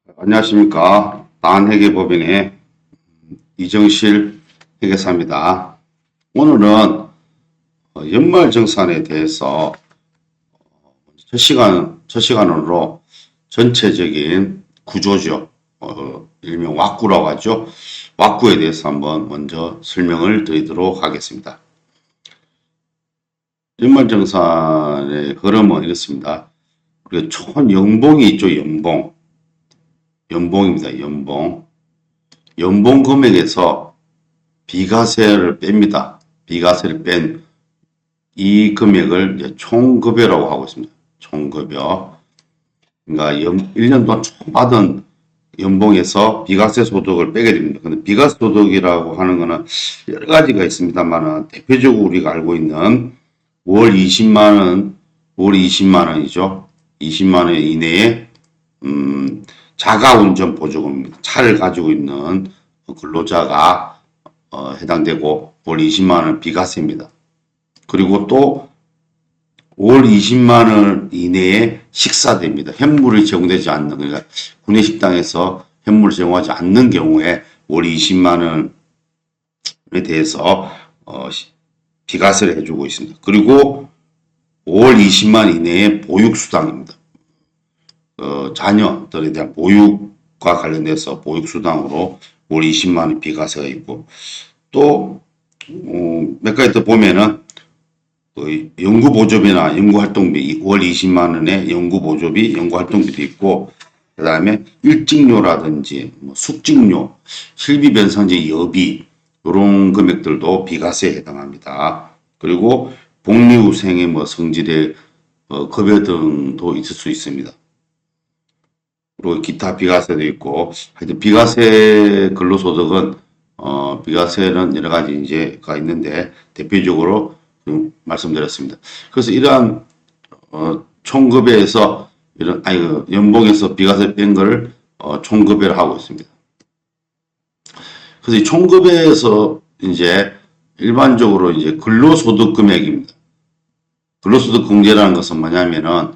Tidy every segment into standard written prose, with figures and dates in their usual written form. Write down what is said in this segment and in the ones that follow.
안녕하십니까. 다한회계법인의 이정실 회계사입니다. 오늘은 연말정산에 대해서 첫 시간으로 전체적인 구조죠. 일명 왁구라고 하죠. 왁구에 대해서 한번 먼저 설명을 드리도록 하겠습니다. 연말정산의 흐름은 이렇습니다. 우리가 총 연봉이 있죠. 연봉입니다. 연봉 금액에서 비과세를 뺍니다. 비과세를 뺀 이 금액을 이제 총급여라고 하고 있습니다. 총급여. 그러니까 1년 동안 총 받은 연봉에서 비과세 소득을 빼게 됩니다. 근데 비과세 소득이라고 하는 거는 여러 가지가 있습니다만은 대표적으로 우리가 알고 있는 월 20만 원이죠. 20만 원 이내에 자가운전 보조금입니다. 차를 가지고 있는 근로자가 해당되고 월 20만 원 비과세입니다. 그리고 또 월 20만 원 이내에 식사됩니다. 현물이 제공되지 않는, 그러니까 구내식당에서 현물을 제공하지 않는 경우에 월 20만 원에 대해서 비과세를 해주고 있습니다. 그리고 월 20만 원 이내에 보육수당입니다. 자녀들에 대한 보육과 관련돼서 보육수당으로 월 20만 원 비과세가 있고, 또 몇 가지 더 보면은 연구보조비나 연구활동비 월 20만 원의 연구보조비, 연구활동비도 있고, 그 다음에 일찍료라든지 숙직료, 실비변상제 여비 이런 금액들도 비과세에 해당합니다. 그리고 복리후생의 성질의 급여 등도 있을 수 있습니다. 그리고 기타 비과세도 있고, 하여튼 비과세 근로소득은 비과세는 여러 가지 이제가 있는데 대표적으로 좀 말씀드렸습니다. 그래서 이러한 총급여에서 연봉에서 비과세 뺀 걸 총급여를 하고 있습니다. 그래서 이 총급여에서 이제 일반적으로 이제 근로소득 금액입니다. 근로소득 공제라는 것은 뭐냐면은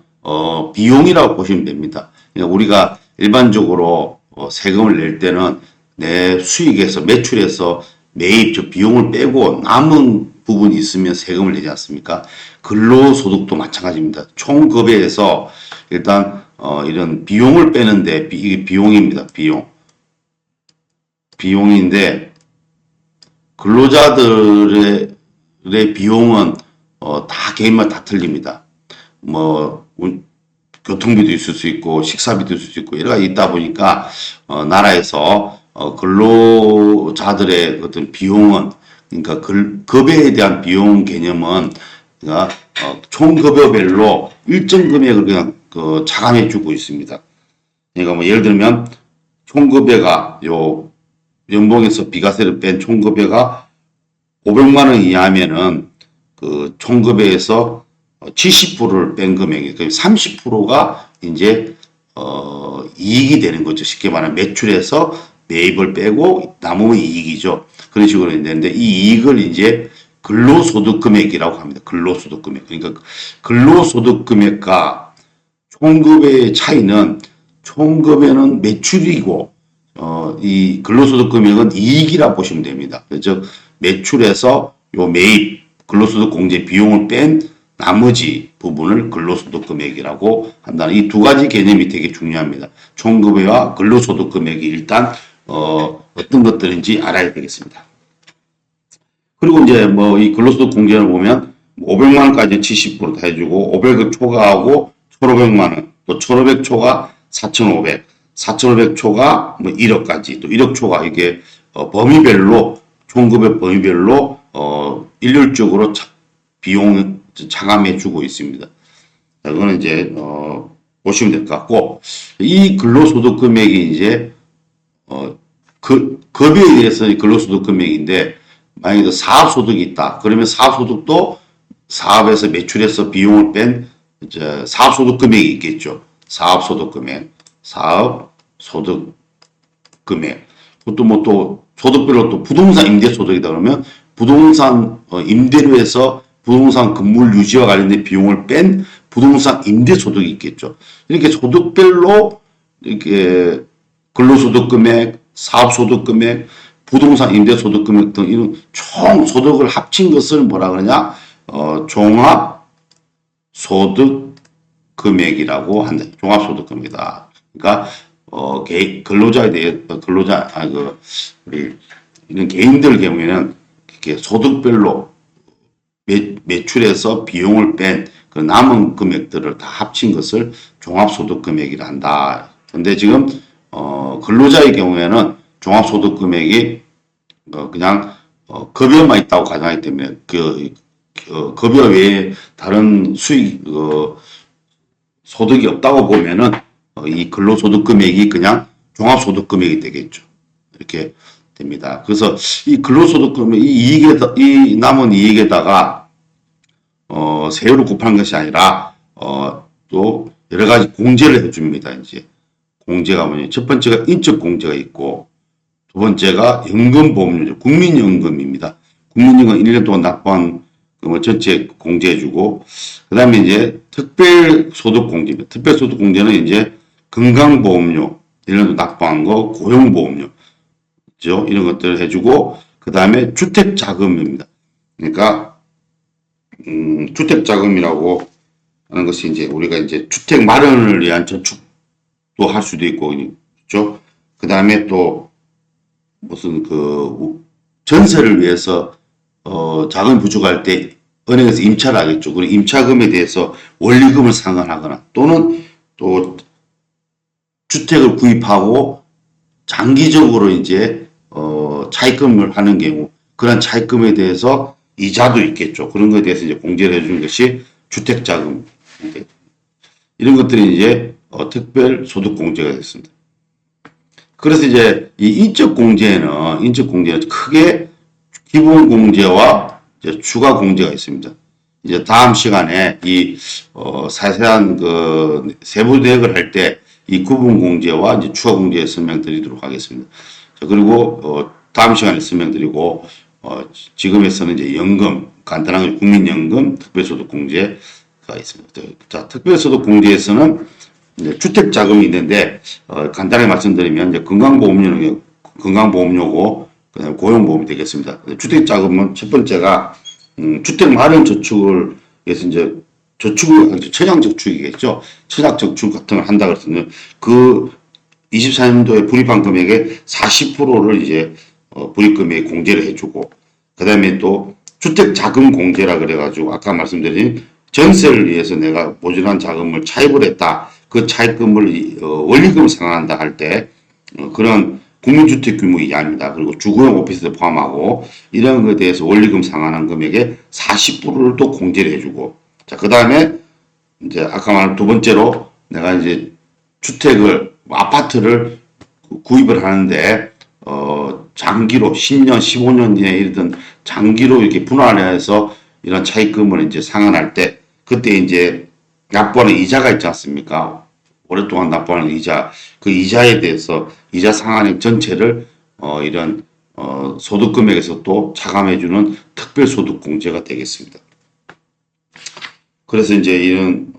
비용이라고 보시면 됩니다. 그러니까 우리가 일반적으로 세금을 낼 때는 내 수익에서 매출에서 매입 즉 비용을 빼고 남은 부분이 있으면 세금을 내지 않습니까? 근로소득도 마찬가지입니다. 총급여에서 일단 이런 비용을 빼는데 이게 비용입니다. 비용인데 근로자들의 비용은 다 개인마다 다 틀립니다. 교통비도 있을 수 있고 식사비도 있을 수 있고 여러 가지 있다 보니까 나라에서 근로자들의 어떤 비용은, 그러니까 급여에 대한 비용 개념은 그러니까 총급여별로 일정 금액을 그냥 차감해 주고 있습니다. 그러니까 예를 들면 총급여가 연봉에서 비과세를 뺀 총급여가 500만 원 이하면은 그 총급여에서 70%를 뺀 금액이, 30%가 이제 이익이 되는 거죠. 쉽게 말하면 매출에서 매입을 빼고 남으면 이익이죠. 그런 식으로 되는데 이 이익을 이제 근로소득 금액이라고 합니다. 근로소득 금액. 그러니까 근로소득 금액과 총급여의 차이는, 총급여는 매출이고 이 근로소득 금액은 이익이라 보시면 됩니다. 즉 매출에서 요 매입 근로소득 공제 비용을 뺀 나머지 부분을 근로소득 금액이라고 한다는 이 두 가지 개념이 되게 중요합니다. 총급여와 근로소득 금액이 일단 어떤 것들인지 알아야 되겠습니다. 그리고 이제 이 근로소득 공제를 보면 500만 원까지 70% 다 해주고 500을 초과하고 1,500만 원, 또 1,500 초과 4,500, 4,500 초과 1억까지, 또 1억 초과, 이게 범위별로 총급여 범위별로 일률적으로 비용 차감해 주고 있습니다. 자, 이거는 이제 보시면 될 것 같고, 이 근로소득 금액이 이제 급여에 대해서 근로소득 금액인데, 만약에 사업소득이 있다. 그러면 사업소득도 사업에서 매출에서 비용을 뺀 사업소득 금액이 있겠죠. 사업소득 금액, 사업소득 금액. 그것도 또 소득별로 또 부동산 임대소득이다 그러면 부동산 임대로 해서 부동산 건물 유지와 관련된 비용을 뺀 부동산 임대소득이 있겠죠. 이렇게 소득별로 이렇게 근로소득 금액, 사업소득 금액, 부동산 임대소득 금액 등 이런 총 소득을 합친 것을 뭐라 그러냐? 종합소득 금액이라고 한다. 종합소득 금액이다. 그러니까 근로자에 대해 우리 이런 개인들 경우에는 이렇게 소득별로 매출에서 비용을 뺀 그 남은 금액들을 다 합친 것을 종합소득 금액이라 한다. 근데 지금 근로자의 경우에는 종합소득 금액이 그냥 급여만 있다고 가정하기 때문에 급여 외에 다른 수익 소득이 없다고 보면은 이 근로소득 금액이 그냥 종합소득 금액이 되겠죠. 이렇게 됩니다. 그래서 이 근로소득 금액 이 남은 이익에다가 세율을 곱하는 것이 아니라 또 여러 가지 공제를 해줍니다. 이제 공제가 뭐냐? 첫 번째가 인적 공제가 있고 두 번째가 연금보험료죠. 국민연금입니다. 국민연금 1년 동안 납부한 그 전체 공제해주고 그 다음에 이제 특별소득공제입니다. 특별소득공제는 이제 건강보험료 1년 동안 납부한 거, 고용보험료 그죠? 이런 것들을 해주고 그 다음에 주택자금입니다. 그러니까 주택자금이라고 하는 것이 이제 우리가 이제 주택 마련을 위한 저축도 할 수도 있고, 그죠? 그 다음에 또 무슨 전세를 위해서 자금 부족할 때 은행에서 임차를 하겠죠. 그리고 임차금에 대해서 원리금을 상환하거나 또는 또 주택을 구입하고 장기적으로 이제 차입금을 하는 경우 그런 차입금에 대해서 이자도 있겠죠. 그런 것에 대해서 이제 공제를 해주는 것이 주택자금. 이런 것들이 이제 특별소득공제가 됐습니다. 그래서 이제 이 인적공제는 크게 기본공제와 이제 추가공제가 있습니다. 이제 다음 시간에 이 세세한 그 세부 대역을 할 때 이 구분공제와 이제 추가공제 설명드리도록 하겠습니다. 자, 그리고 다음 시간에 설명드리고 지금에서는 이제 연금, 간단하게 국민연금, 특별소득공제가 있습니다. 자, 특별소득공제에서는 이제 주택자금이 있는데, 간단하게 말씀드리면, 이제 건강보험료고, 그다음에 고용보험이 되겠습니다. 주택자금은 첫 번째가, 주택 마련 저축을 위해서 이제 천양저축이겠죠. 천약저축 같은 걸 한다 그랬으면, 그 24년도에 불입한 금액의 40%를 이제 불입금액 공제를 해주고 그 다음에 또 주택자금 공제라 그래가지고 아까 말씀드린 전세를 위해서 내가 모자란 자금을 차입을 했다. 그 차입금을 원리금을 상환한다 할 때 그런 국민주택 규모 이하입니다. 그리고 주거용 오피스를 포함하고 이런 것에 대해서 원리금 상환한 금액의 40%를 또 공제를 해주고 자, 그 다음에 이제 아까 말한 두 번째로 내가 이제 아파트를 구입을 하는데 장기로 10년, 15년 뒤에 이르든 장기로 이렇게 분할해서 이런 차입금을 이제 상환할 때 그때 이제 납부하는 이자가 있지 않습니까? 오랫동안 납부하는 이자, 그 이자에 대해서 이자 상환액 전체를 이런 소득금액에서 또 차감해주는 특별소득공제가 되겠습니다. 그래서 이제 이런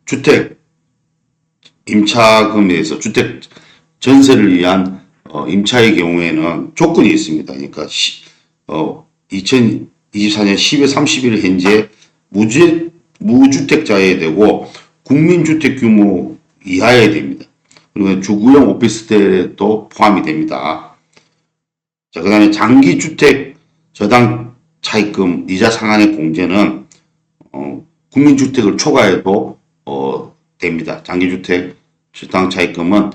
주택 임차금에 대해서 주택 전세를 위한 임차의 경우에는 조건이 있습니다. 그러니까 2024년 10월 30일 현재 무주택자여야 되고 국민주택 규모 이하여야 됩니다. 그리고 주거용 오피스텔에도 포함이 됩니다. 자, 그 다음에 장기주택 저당 차입금 이자 상환의 공제는 국민주택을 초과해도 됩니다. 장기주택 저당 차입금은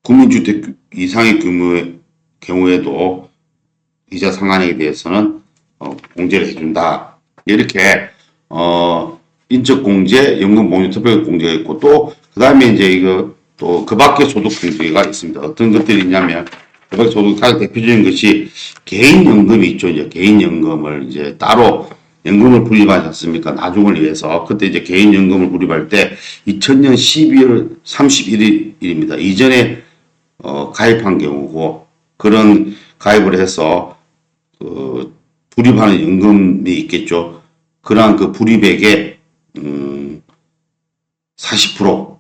국민주택 이상의 규모의 경우에도 이자 상환액에 대해서는 공제를 해준다. 이렇게 인적공제, 연금보험료, 특별공제가 있고 또 그 다음에 이제 이거 또 그 밖에 소득공제가 있습니다. 어떤 것들이 있냐면 그 밖에 소득 가장 대표적인 것이 개인연금이 있죠. 이제 개인연금을 이제 따로 연금을 불입하지 않습니까? 나중을 위해서. 그때 이제 개인연금을 불입할 때 2000년 12월 31일입니다. 이전에 가입한 경우고 그런 가입을 해서 불입하는 연금이 있겠죠. 그러한 그 불입액의 40%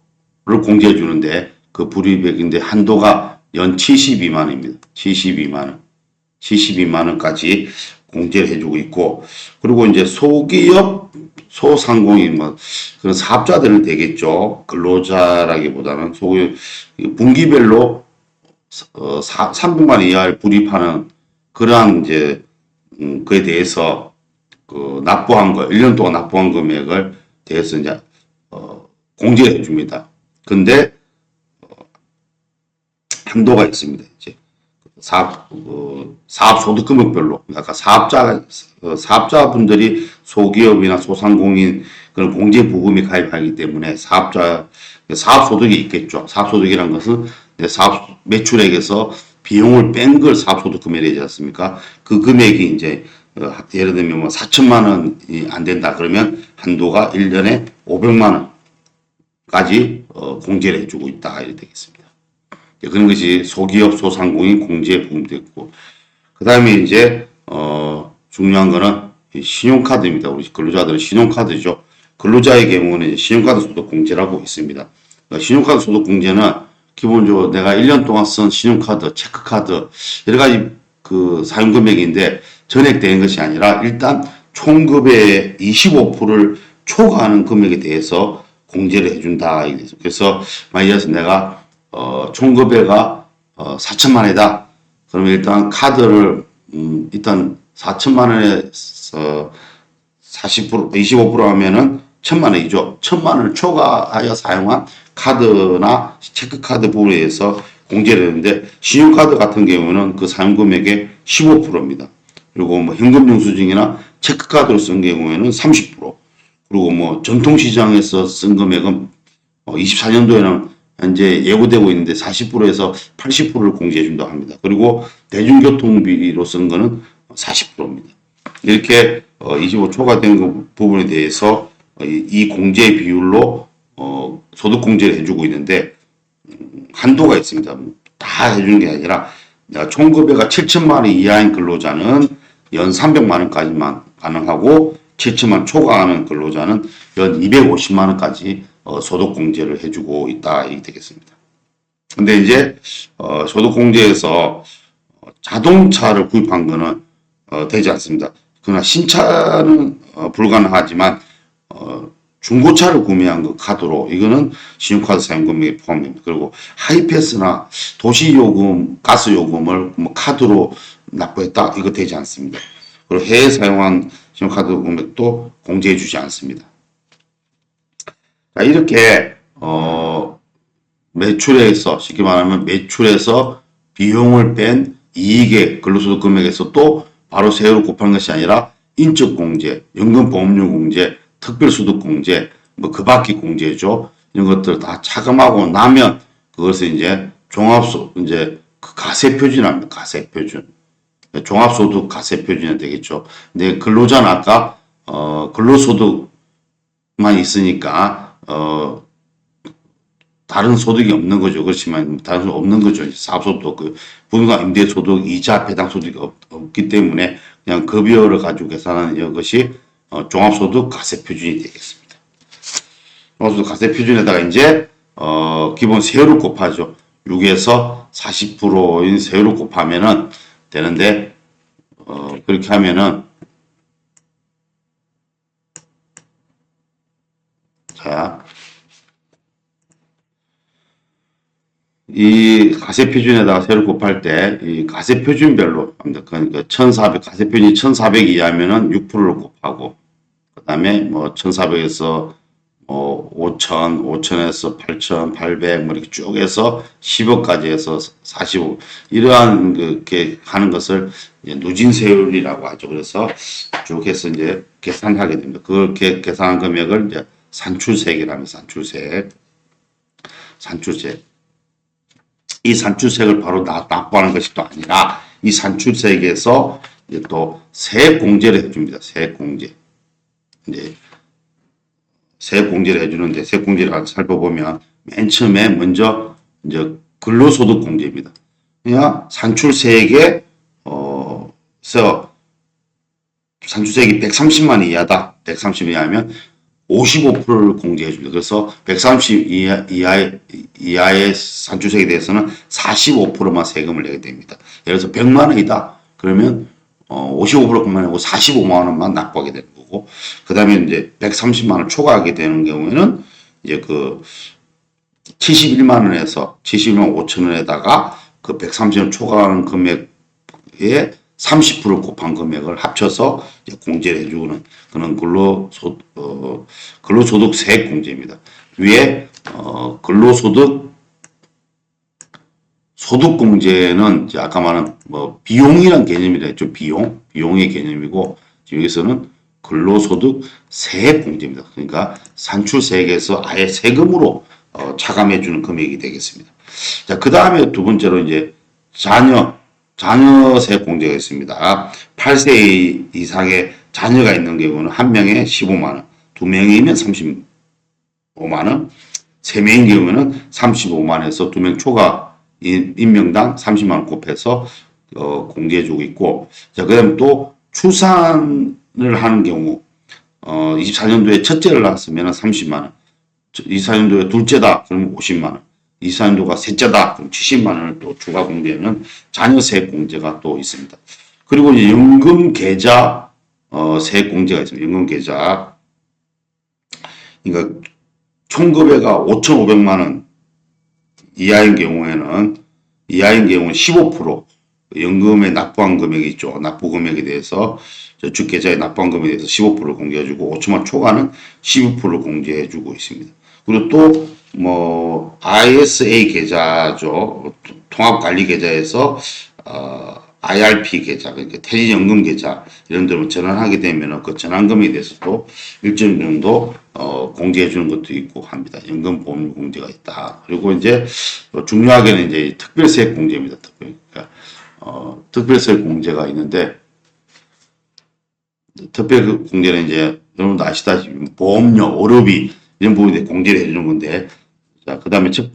공제해 주는데 그 불이익인데 한도가 연 72만 원입니다. 72만 원. 72만 원까지 공제를 해주고 있고, 그리고 이제 소기업, 소상공인 뭐 그런 사업자들은 되겠죠. 근로자라기보다는 소기업 분기별로 300만 원 이하를 불입하는 그러한 이제 그에 대해서 그 납부한 거 1년 동안 납부한 금액을 대해서 이제 공제해 줍니다. 근데 한도가 있습니다. 이제 사업 소득 금액별로, 그러니까 사업자분들이 소기업이나 소상공인 그런 공제 부금이 가입하기 때문에 사업 소득이 있겠죠. 사업 소득이란 것은 사업 매출액에서 비용을 뺀 걸 사업 소득 금액이 되지 않습니까? 그 금액이 이제 예를 들면 뭐 4천만 원이 안 된다 그러면 한도가 1년에 500만 원까지 공제를 해주고 있다 이렇게 되겠습니다. 그런 것이 소기업 소상공인 공제 부분도 있고, 그 다음에 이제 중요한 거는 신용카드입니다. 우리 근로자들은 신용카드죠. 근로자의 경우는 신용카드 소득 공제라고 있습니다. 그러니까 신용카드 소득 공제는 기본적으로 내가 1년 동안 쓴 신용카드, 체크카드 여러 가지 그 사용 금액인데 전액되는 것이 아니라 일단 총급의 25%를 초과하는 금액에 대해서 공제를 해준다. 그래서 만약에 내가 총급여가 4천만 원이다. 그러면 일단 카드를 일단 4천만 원에서 40% 25% 하면은 1천만 원이죠. 1천만 원을 초과하여 사용한 카드나 체크카드 부분에 의해서 공제를 했는데, 신용카드 같은 경우는 그 사용 금액의 15%입니다. 그리고 뭐 현금 영수증이나 체크카드로 쓴 경우에는 30%, 그리고 뭐 전통시장에서 쓴 금액은 24년도에는 현재 예고되고 있는데 40%에서 80%를 공제해 준다고 합니다. 그리고 대중교통비로 쓴 거는 40%입니다. 이렇게 25 초과된 부분에 대해서 이 공제 비율로 소득 공제를 해주고 있는데 한도가 있습니다. 다 해주는 게 아니라 총급여가 7천만 원 이하인 근로자는 연 300만 원까지만 가능하고 7천만 원 초과하는 근로자는 연 250만 원까지 소득 공제를 해주고 있다 이게 되겠습니다. 근데 이제 소득 공제에서 자동차를 구입한 거는 되지 않습니다. 그러나 신차는 불가능하지만 중고차를 구매한 그 카드로 이거는 신용카드 사용 금액에 포함됩니다. 그리고 하이패스나 도시요금, 가스요금을 뭐 카드로 납부했다 이거 되지 않습니다. 그리고 해외 사용한 신용카드 금액도 공제해 주지 않습니다. 자, 이렇게 매출에서 쉽게 말하면 매출에서 비용을 뺀 이익의 근로소득 금액에서 또 바로 세율을 곱하는 것이 아니라 인적공제, 연금보험료 공제, 특별소득공제, 뭐 그 밖에 공제죠. 이런 것들 다 차감하고 나면 그것을 이제 이제 그 가세표준합니다. 가세표준. 종합소득 가세표준이 되겠죠. 근데 근로자는 아까 근로소득만 있으니까 다른 소득이 없는 거죠. 그렇지만 다른 소득 없는 거죠. 사업소득, 그 부동산 임대소득, 이자 배당 소득이 없기 때문에 그냥 급여를 가지고 계산하는 이것이 종합소득 가세표준이 되겠습니다. 종합소득 가세표준에다가 이제 기본 세율을 곱하죠. 6에서 40%인 세율을 곱하면은 되는데 그렇게 하면은 자, 이 가세표준에다가 세를 곱할 때 이 가세표준별로 그러니까 1400 가세표준이 1400 이하면은 6%를 곱하고 그다음에 뭐 1400에서 5000, 5000에서 8000, 800 뭐 이렇게 쭉 해서 10억까지 해서 45 이러한 그렇게 하는 것을 누진세율이라고 하죠. 그래서 쭉 해서 이제 계산하게 됩니다. 그렇게 계산한 금액을 이제 산출세액이라면 산출세액. 이 산출세액을 바로 납부하는 것이 또 아니라 이 산출세액에서 이제 또 세액 공제를 해줍니다. 세액 공제. 이제 세액 공제를 해주는데 세액 공제를 살펴보면 맨 처음에 먼저 이제 근로소득 공제입니다. 그냥 산출세액에 산출세액이 130만 원 이하다. 130만 원 이하면 55%를 공제해 줍니다. 그래서 130 이하의 산출세액에 대해서는 45%만 세금을 내게 됩니다. 예를 들어서 100만 원이다. 그러면 55%뿐만 아니고 45만 원만 납부하게 되는 거고, 그 다음에 이제 130만 원 초과하게 되는 경우에는 이제 그 71만 원에서 71만 5천 원에다가 그 130원 초과하는 금액에 30% 곱한 금액을 합쳐서 이제 공제를 해주는 그런 근로소득세 공제입니다. 위에 소득공제는 이제 아까 말한 뭐 비용이란 개념이라 했죠. 비용의 개념이고, 여기서는 근로소득세 공제입니다. 그러니까 산출세액에서 아예 세금으로 차감해주는 금액이 되겠습니다. 자, 그 다음에 두 번째로 이제 자녀세 공제가 있습니다. 8세 이상의 자녀가 있는 경우는 한 명에 15만 원, 두 명이면 35만 원, 세 명인 경우는 35만 원에서 두 명 초과 인명당 30만 원 곱해서 공제해주고 있고, 자, 그다음 또 출산을 하는 경우 24년도에 첫째를 낳았으면 30만 원, 24년도에 둘째다 그러면 50만 원, 24년도가 셋째다 그럼 70만 원을 또 추가 공제하는 자녀세 공제가 또 있습니다. 그리고 이제 연금 계좌 세액 공제가 있습니다. 연금 계좌, 그러니까 총급여가 5,500만 원 이하인 경우에는 15% 연금에 납부한 금액이 있죠. 납부 금액에 대해서 저축 계좌에 납부한 금액에 대해서 15%를 공제해주고 5천만 초과는 12%를 공제해주고 있습니다. 그리고 또 뭐 ISA 계좌죠. 통합관리 계좌에서 IRP 계좌, 그러니까 퇴직연금 계좌 이런 데로 전환하게 되면 그 전환금에 대해서도 일정 정도 공제해 주는 것도 있고 합니다. 연금 보험 공제가 있다. 그리고 이제 중요하게는 이제 특별세 공제입니다. 특별세 공제가 있는데, 특별 공제는 이제 여러분도 아시다시피 보험료, 의료비 이런 부분에 공제를 해주는 건데, 자, 그 다음에 첫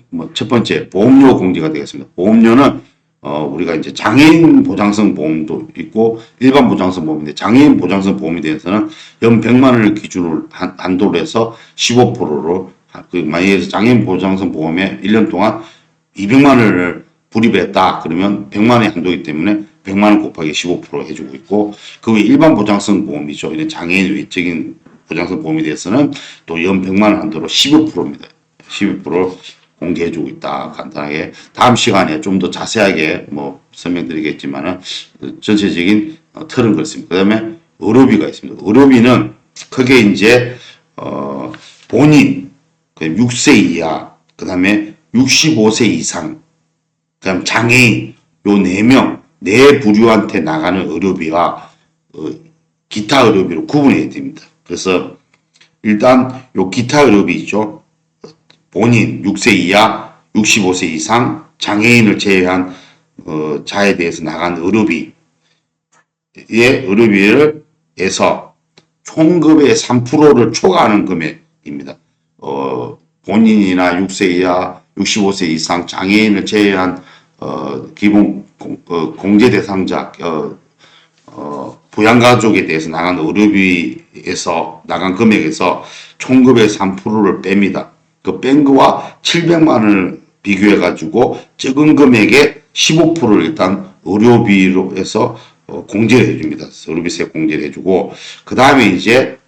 번째 보험료 공제가 되겠습니다. 보험료는 우리가 이제 장애인 보장성 보험도 있고 일반 보장성 보험인데, 장애인 보장성 보험에 대해서는 연 100만 원을 기준으로 한도로 해서 15%로, 만약에 장애인 보장성 보험에 1년 동안 200만 원을 불입했다 그러면 100만 원의 한도이기 때문에 100만 원 곱하기 15% 해주고 있고, 그 외 일반 보장성 보험이죠. 이런 장애인 외적인 보장성 보험에 대해서는 또 연 100만 원 한도로 12%입니다. 12% 공개해주고 있다. 간단하게 다음 시간에 좀 더 자세하게 뭐 설명드리겠지만은 전체적인 틀은 그렇습니다. 그 다음에 의료비가 있습니다. 의료비는 크게 이제 본인 6세 이하, 그 다음에 65세 이상, 그 다음 장애인 요 4명, 4부류한테 나가는 의료비와 기타 의료비로 구분해야 됩니다. 그래서 일단 요 기타 의료비 있죠. 본인 6세 이하, 65세 이상, 장애인을 제외한 자에 대해서 나간 의료비의 의료비를 해서 총급의 3%를 초과하는 금액입니다. 본인이나 6세 이하, 65세 이상, 장애인을 제외한 기본 공제 대상자 부양가족에 대해서 나간 의료비에서 나간 금액에서 총급의 3%를 뺍니다. 그 뺀 거와 700만 원을 비교해 가지고 적은 금액의 15%를 일단 의료비로 해서 공제를 해줍니다. 의료비세 공제를 해주고, 그 다음에 이제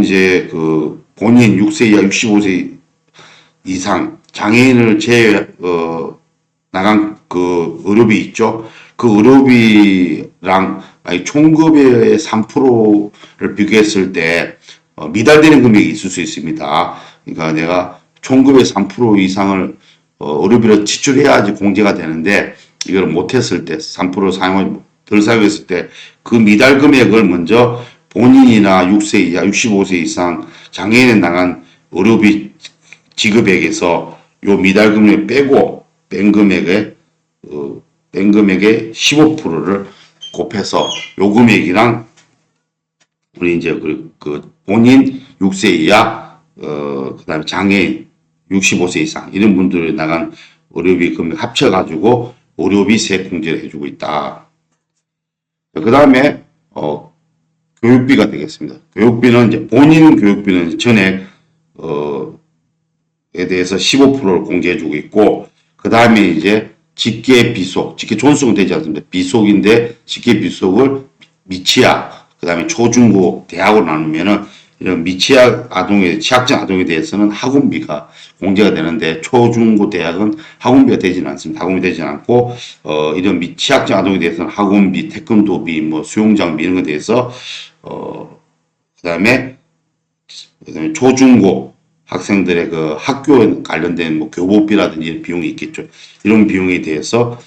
이제 그 본인 6세 이하 65세 이상 장애인을 제외 나간 그 의료비 있죠. 그 의료비랑 총급여의 3%를 비교했을 때 미달되는 금액이 있을 수 있습니다. 그러니까 내가 총급의 3% 이상을 의료비로 지출해야지 공제가 되는데, 이걸 못했을 때 3% 덜 사용했을 때 그 미달 금액을 먼저 본인이나 6세 이하 65세 이상 장애인에 나간 의료비 지급액에서 요 미달 금액 빼고 뺀 금액의 15%를 곱해서 요 금액이랑 우리 이제 그 본인 6세 이하 그다음에 장애인 65세 이상 이런 분들이 나간 의료비 금액 합쳐가지고 의료비세 공제를 해주고 있다. 그 다음에 교육비가 되겠습니다. 교육비는 이제 본인 교육비는 전액 에 대해서 15%를 공개해주고 있고, 그 다음에 이제 직계 비속, 직계 존속은 되지 않습니다. 비속인데 직계 비속을 미취학, 그 다음에 초중고 대학으로 나누면은 이런 미취학 아동에 취약증 아동에 대해서는 학원비가 공제가 되는데, 초중고 대학은 학원비가 되지는 않습니다. 학원비 되지는 않고 이런 취약증 아동에 대해서는 학원비, 태권도비, 뭐 수영장비 이런 것에 대해서 그다음에 초중고 학생들의 그 학교 관련된 뭐 교복비라든지 이런 비용이 있겠죠. 이런 비용에 대해서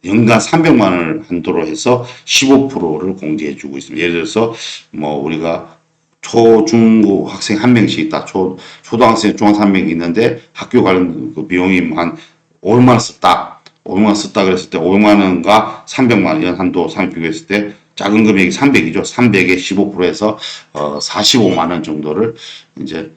연간 300만 원을 한도로 해서 15%를 공제해 주고 있습니다. 예를 들어서 뭐 우리가 초중고 학생 한 명씩 있다. 초등학생, 중학생 한 명 있는데 학교 관련 그 비용이 한 500만 원 썼다. 500만 원 썼다 그랬을 때 500만 원과 300만 원 연 한도 3 비교했을 때 작은 금액이 300이죠. 300에 15%에서 45만 원 정도를 이제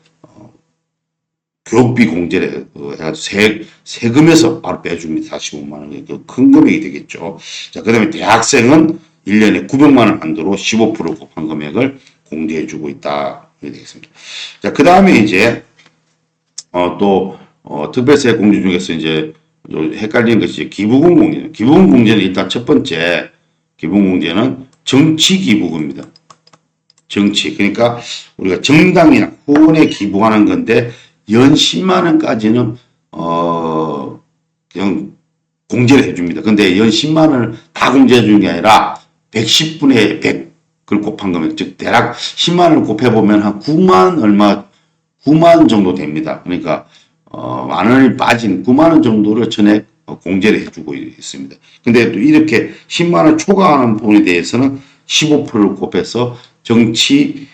교육비 공제를 해가지고 세금에서 바로 빼줍니다. 45만 원이 큰 금액이 되겠죠. 자, 그 다음에 대학생은 1년에 900만 원 한도로 15% 곱한 금액을 공제해주고 있다. 이렇게 되겠습니다. 자, 그 다음에 이제 특별세 공제 중에서 이제 헷갈리는 것이 기부금 공제. 기부금 공제는 일단 첫 번째 기부금 공제는 정치 기부금입니다. 정치. 그러니까 우리가 정당이나 후원에 기부하는 건데 연 10만 원까지는 그냥 공제를 해줍니다. 근데 연 10만 원을 다 공제해 주는 게 아니라 110분의 100을 곱한 금액, 즉 대략 10만 원을 곱해보면 한 9만 원 정도 됩니다. 그러니까 만 원이 빠진 9만 원 정도를 전액 공제를 해주고 있습니다. 근데 또 이렇게 10만 원 초과하는 부분에 대해서는 15%를 곱해서 정치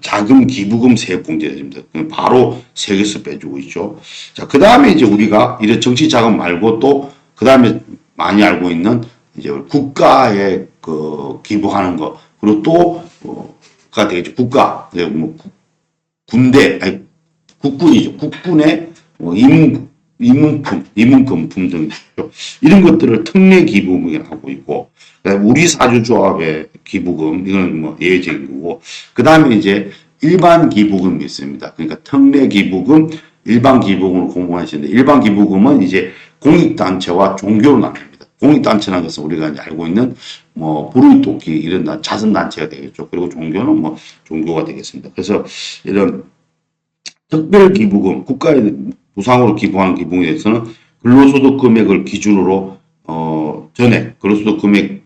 자금 기부금 세액 공제가 됩니다. 바로 세금에서 빼주고 있죠. 자, 그 다음에 이제 우리가 이런 정치 자금 말고 또 그 다음에 많이 알고 있는 이제 국가에 그 기부하는 거, 그리고 또가 되겠죠. 국가, 뭐 군대, 아니 국군이죠. 국군의 뭐 이문금품 등 이런 것들을 특례 기부금이라고 하고 있고, 우리 사주조합의 기부금 이건 뭐 예외적인 거고, 그 다음에 이제 일반 기부금이 있습니다. 그러니까 특례 기부금, 일반 기부금을 공부하시는데, 일반 기부금은 이제 공익단체와 종교로 나눕니다. 공익단체라는 것은 우리가 이제 알고 있는 뭐 불의돕기 이런 자선단체가 되겠죠. 그리고 종교는 뭐 종교가 되겠습니다. 그래서 이런 특별 기부금, 국가의 부상으로 기부하는 기부금에 대해서는 근로소득 금액을 기준으로 전액 근로소득 금액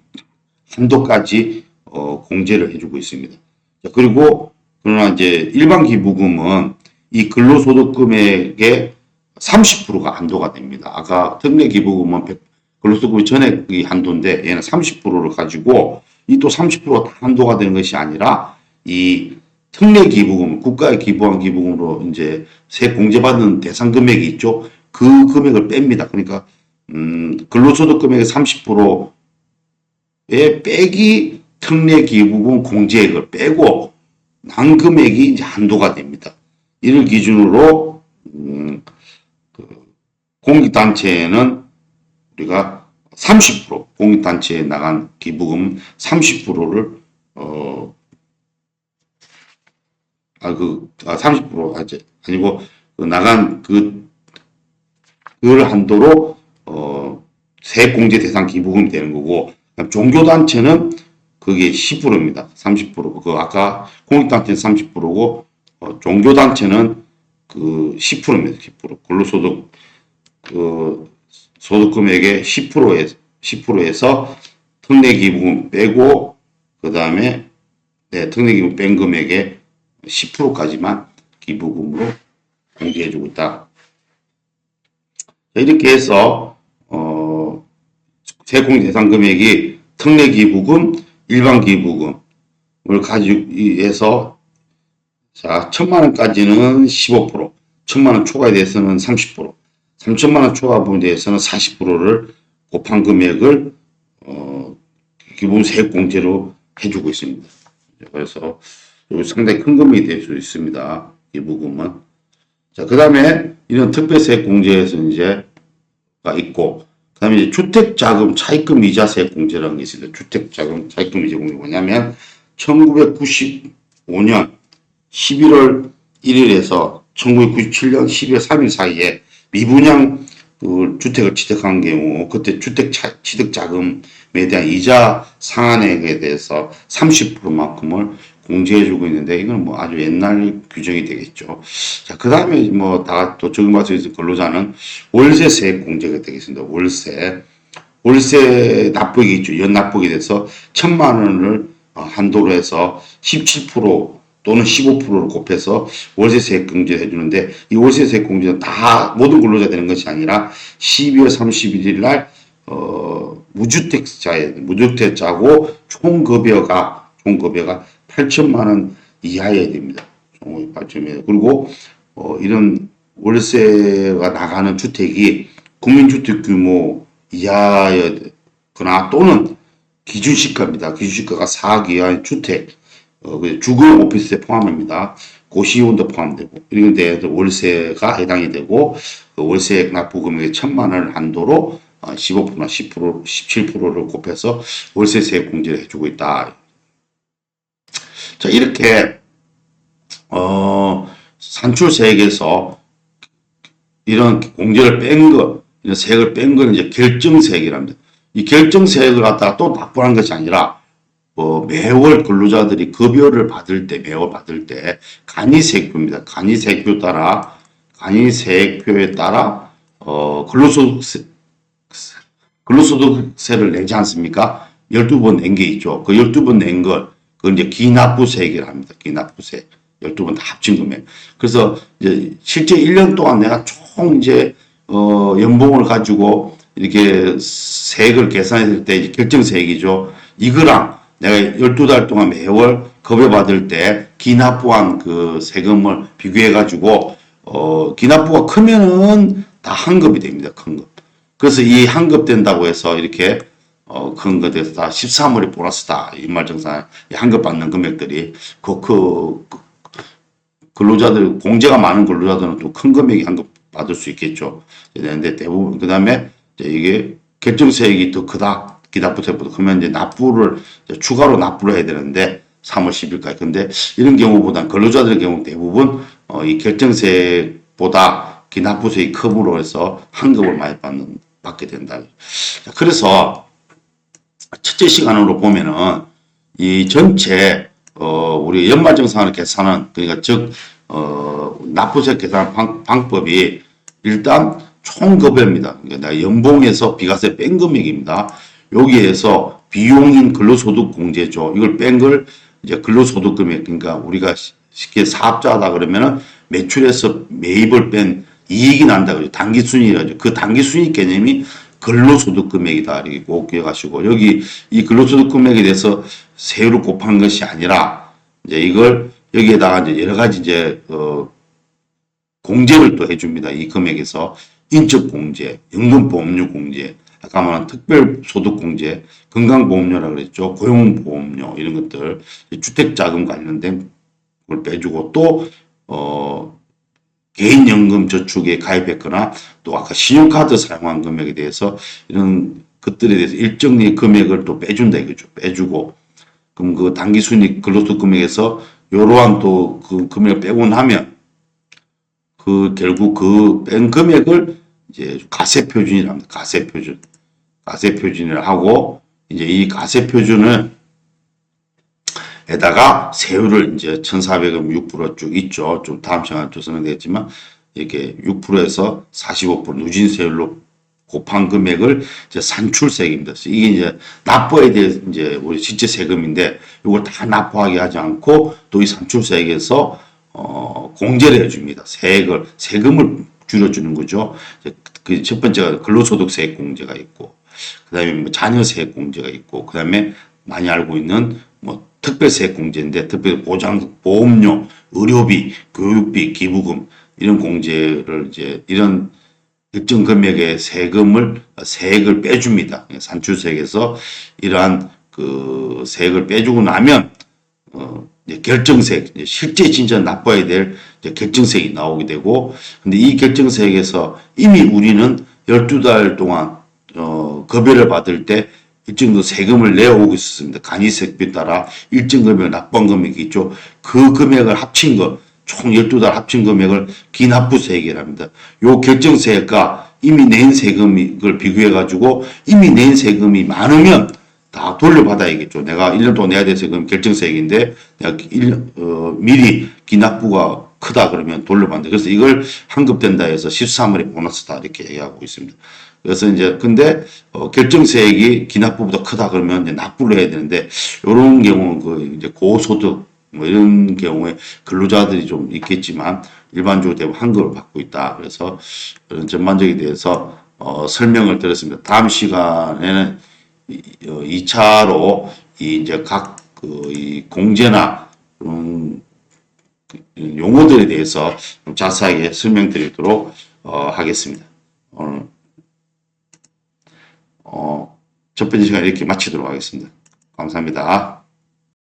한도까지 공제를 해주고 있습니다. 자, 그리고 그러나 이제 일반 기부금은 이 근로소득 금액의 30%가 한도가 됩니다. 아까 특례 기부금은 근로소득 전액이 한도인데 얘는 30%를 가지고 이 또 30%가 한도가 되는 것이 아니라 이 특례 기부금, 국가에 기부한 기부금으로 이제 세액 공제받는 대상 금액이 있죠. 그 금액을 뺍니다. 그러니까 근로소득 금액의 30%에 빼기 특례 기부금 공제액을 빼고 난 금액이 이제 한도가 됩니다. 이를 기준으로 공익단체에는 우리가 30% 공익단체에 나간 기부금 30%를 30% 아니고 나간 그걸 한도로 세액 공제 대상 기부금이 되는 거고, 종교단체는 그게 10%입니다. 30%. 그 아까 공익단체는 30%고 종교단체는 그 10%입니다. 10%. 근로소득 소득금액의 10%에서 특례 기부금 빼고 그 다음에 특례 기부금 뺀 금액의 10%까지만 기부금으로 공제해주고 있다. 이렇게 해서 세액 공제 대상 금액이 특례 기부금, 일반 기부금을 가지고 해서 자 1,000만 원까지는 15%, 1,000만 원 초과에 대해서는 30%, 3,000만 원 초과 부분에 대해서는 40%를 곱한 금액을 기본 세액 공제로 해주고 있습니다. 그래서 상당히 큰 금액이 될 수 있습니다. 기부금은. 자, 그 다음에 이런 특별세액 공제에서 이제가 있고, 그 다음에 주택자금 차입금 이자 세액 공제라는 게 있습니다. 주택자금 차입금 이자 공제가 뭐냐면, 1995년 11월 1일에서 1997년 12월 3일 사이에 미분양 그 주택을 취득한 경우 그때 취득 자금에 대한 이자 상한액에 대해서 30%만큼을 공제해주고 있는데 이건 뭐 아주 옛날 규정이 되겠죠. 자, 그 다음에 뭐 다 또 적용받을 수 있는 근로자는 월세 세액 공제가 되겠습니다. 월세 납부액이 있죠. 연납부액에 대해서 1,000만 원을 한도로 해서 17% 또는 15%를 곱해서 월세세액 공제를 해주는데 이 월세세액 공제는 다 모든 근로자 되는 것이 아니라 12월 31일 날 무주택자고 총급여가 8천만 원 이하여야 됩니다. 그리고 이런 월세가 나가는 주택이 국민주택 규모 이하여거나 또는 기준시가입니다. 기준시가가 4억 이하의 주택, 주거 오피스에 포함합니다. 고시원도 포함되고 이런 데에 월세가 해당이 되고 그 월세 납부 금액의 1,000만 원을 한도로 15%나 10%, 17%를 곱해서 월세세액 공제를 해주고 있다. 자, 이렇게 산출세액에서 이런 공제를 뺀 거, 이런 세액을 뺀 거는 이제 결정세액이랍니다. 이 결정세액을 갖다가 또 납부하는 것이 아니라 매월 근로자들이 급여를 받을 때, 매월 받을 때 간이세액표입니다. 간이세액표에 따라 근로소득세를 내지 않습니까? 12번 낸 게 있죠. 그 12번 낸 걸, 그걸 이제 기납부세액이라 합니다. 기납부세. 12번 다 합친 금액. 그래서 이제 실제 1년 동안 내가 총 이제, 연봉을 가지고 이렇게 세액을 계산했을 때 결정세액이죠. 이거랑 내가 12달 동안 매월 급여 받을 때 기납부한 그 세금을 비교해 가지고 기납부가 크면은 다 환급이 됩니다. 환급. 그래서 이 환급된다고 해서 이렇게 큰 것에서 다 13월이 보너스다. 연말정산 환급 받는 금액들이 근로자들 공제가 많은 근로자들은 또 큰 금액이 환급 받을 수 있겠죠. 그런데 대부분 그다음에 이게 결정세액이 더 크다. 기납부세보다 그러면 이제 납부를 추가로 납부를 해야 되는데 3월 10일까지. 근데 이런 경우보다는 근로자들의 경우 대부분 이 결정세액보다 기납부세액이 큼으로 해서 환급을 많이 받게 된다. 그래서 첫째 시간으로 보면은 이 전체 우리 연말정산을 계산은 그러니까 즉 납부세 계산 방법이 일단 총급여입니다. 그러니까 연봉에서 비과세 뺀 금액입니다. 여기에서 비용인 근로소득 공제죠. 이걸 뺀 걸 이제 근로소득 금액, 그러니까 우리가 쉽게 사업자다 그러면은 매출에서 매입을 뺀 이익이 난다 그러죠. 당기순이라죠. 그 당기순이익 개념이 근로소득 금액이다. 이렇게 꼭 기억하시고, 여기 이 근로소득 금액에 대해서 세율을 곱한 것이 아니라 이제 이걸 여기에다가 이제 여러 가지 이제 공제를 또 해줍니다. 이 금액에서 인적공제, 연금보험료 공제, 아까 말한 특별소득공제, 건강보험료라고 그랬죠. 고용보험료 이런 것들, 주택자금 관련된 걸 빼주고 또 개인연금 저축에 가입했거나 또 아까 신용카드 사용한 금액에 대해서 이런 것들에 대해서 일정의 금액을 또 빼준다 이거죠. 빼주고 그럼 그 당기순이익 근로소득 금액에서 이러한 또 그 금액을 빼고 나면 그 결국 그 뺀 금액을 이제 가세표준이랍니다. 가세표준을 하고 이제 이 가세표준을 에다가 세율을 이제 1,400원 6% 쭉 있죠. 좀 다음 시간에 또 설명되겠지만 이렇게 6%에서 45% 누진세율로 곱한 금액을 이제 산출세액입니다. 이게 이제 납부에 대해 이제 우리 실제 세금인데 이걸 다 납부하게 하지 않고 또 이 산출세액에서 공제를 해줍니다. 세금을 줄여주는 거죠. 그 첫 번째가 근로소득세액 공제가 있고, 그 다음에 뭐 자녀세액 공제가 있고, 그 다음에 많이 알고 있는 뭐 특별세액 공제인데 특별 보장 보험료, 의료비, 교육비, 기부금 이런 공제를 이제 이런 일정 금액의 세액을 빼줍니다. 산출세액에서 이러한 그 세액을 빼주고 나면 이제 결정세액, 이제 실제 진짜 납부해야 될 결정세액이 나오게 되고, 근데 이 결정세액에서 이미 우리는 12달 동안 급여를 받을 때 일정 정도 세금을 내어오고 있었습니다. 간이세법에 따라 일정 금액 납부한 금액이 있죠. 그 금액을 합친 것, 총 12달 합친 금액을 기납부세액이랍니다. 요 결정세액과 이미 낸 세금을 비교해가지고 이미 낸 세금이 많으면 다 돌려받아야겠죠. 내가 1년 동안 내야 될 세금 결정세액인데 내가 미리 기납부가 크다 그러면 돌려받는다. 그래서 이걸 환급된다 해서 13월에 보너스다 이렇게 얘기하고 있습니다. 그래서 이제 근데 결정세액이 기납부보다 크다 그러면 이제 납부를 해야 되는데 이런 경우는 그 이제 고소득 뭐 이런 경우에 근로자들이 좀 있겠지만 일반적으로 대부분 환급을 받고 있다. 그래서 그런 전반적에 대해서 설명을 드렸습니다. 다음 시간에는 2차로 이제 각 이 공제나 용어들에 대해서 좀 자세하게 설명드리도록 하겠습니다. 오늘 첫 번째 시간 이렇게 마치도록 하겠습니다. 감사합니다.